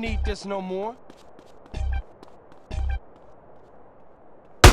need this no more. Go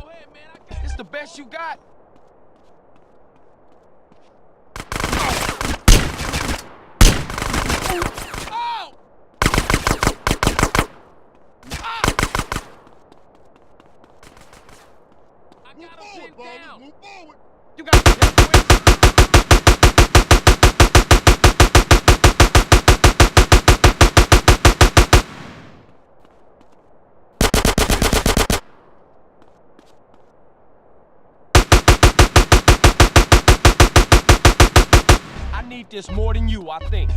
ahead, man. I got It's the best you got. Oh! I got him pinned down. Move forward. You got to get quick. I need this more than you, I think.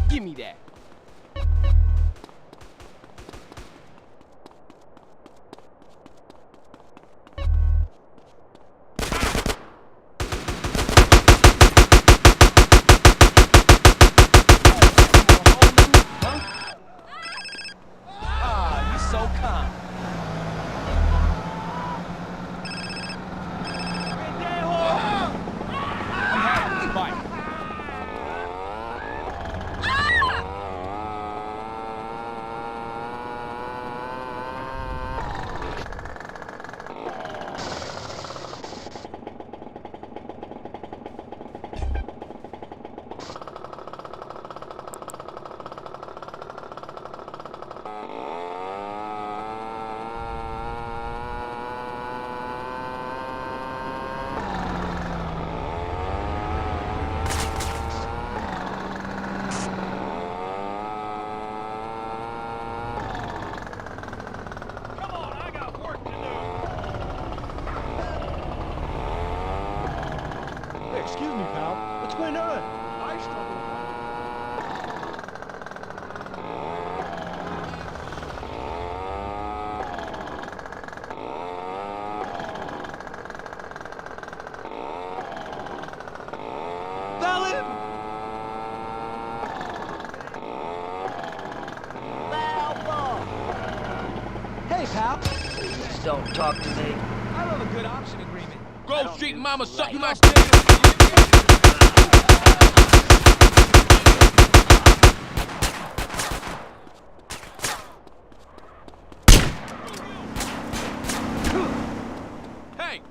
Give me that. Ah, you so kind. I'm having this fight. Come on, I got work to do. Hey, excuse me, pal. What's going on? I struggle. Felon! Hey, pal. Please don't talk to me. I love a good option agreement. Grove Street and Mama suck my Hey!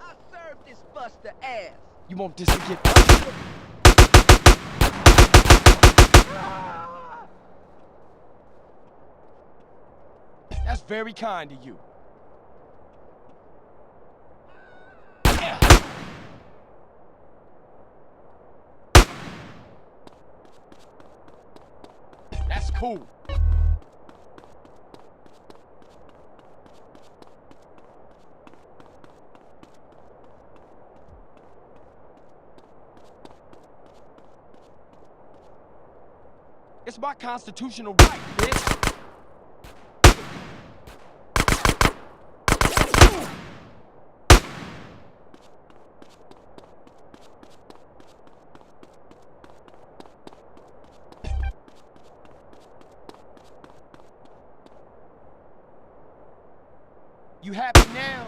I served this buster ass. You want this to get done? That's very kind of you. Yeah. That's cool. It's my constitutional right, bitch. You happy now?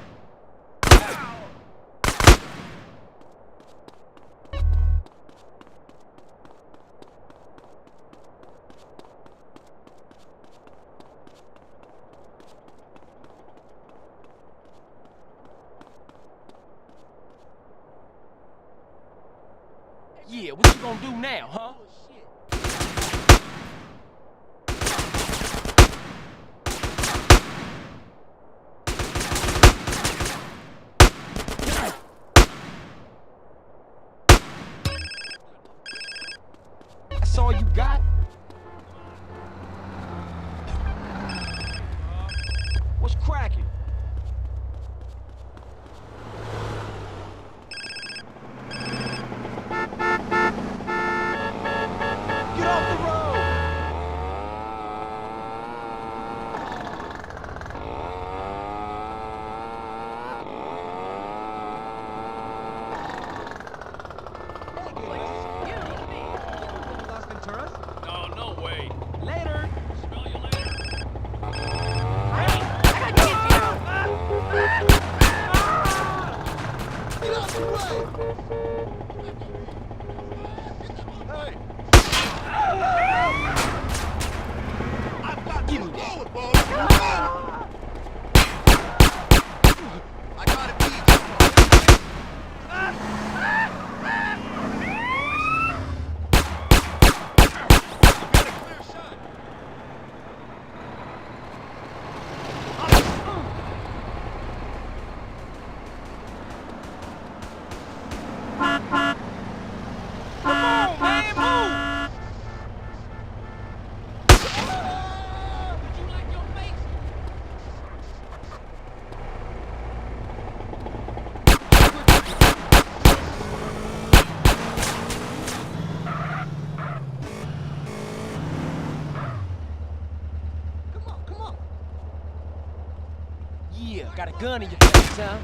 Yeah, what you gonna do now, huh? That's all you got? What's cracking? Got a gun in your face, huh?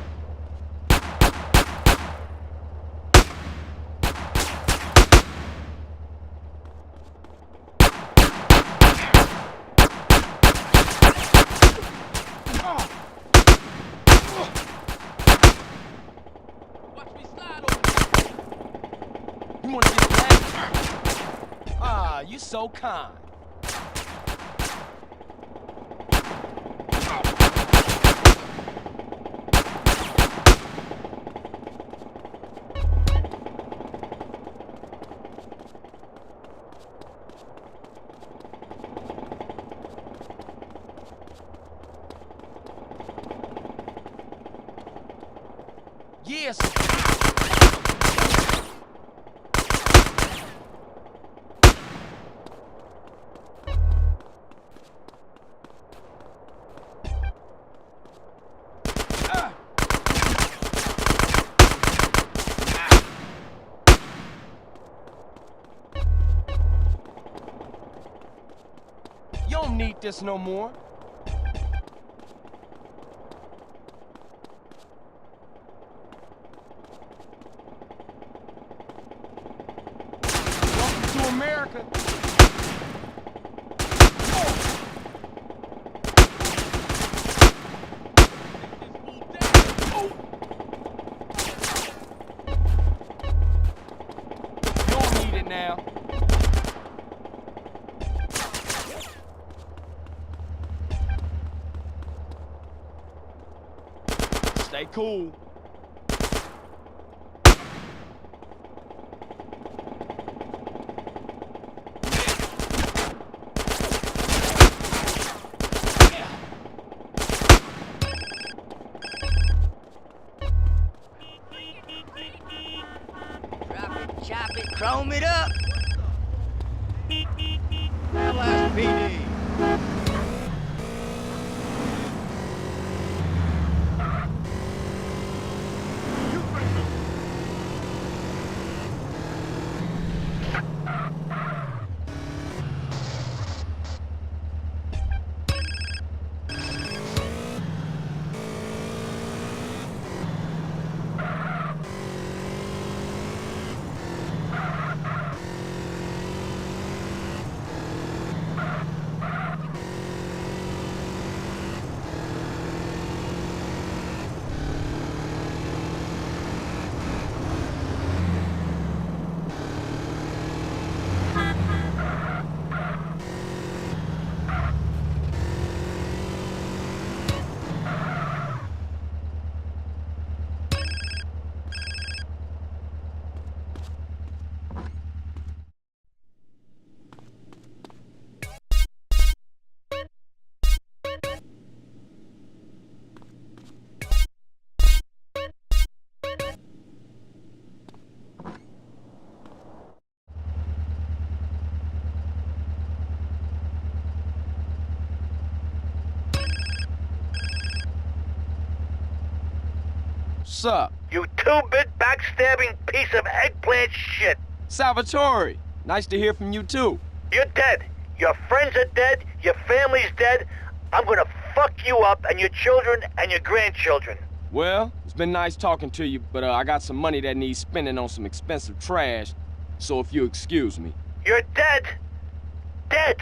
Watch me slide over. You wanna get back? Ah, you so kind. Yes. You don't need this no more. Welcome to America. You don't need it now. Stay cool. Drop it, chop it, chrome it up. LSPD. Sup? You two-bit backstabbing piece of eggplant shit. Salvatore, nice to hear from you too. You're dead. Your friends are dead. Your family's dead. I'm gonna fuck you up and your children and your grandchildren. Well, it's been nice talking to you, but I got some money that needs spending on some expensive trash, so if you excuse me. You're dead. Dead.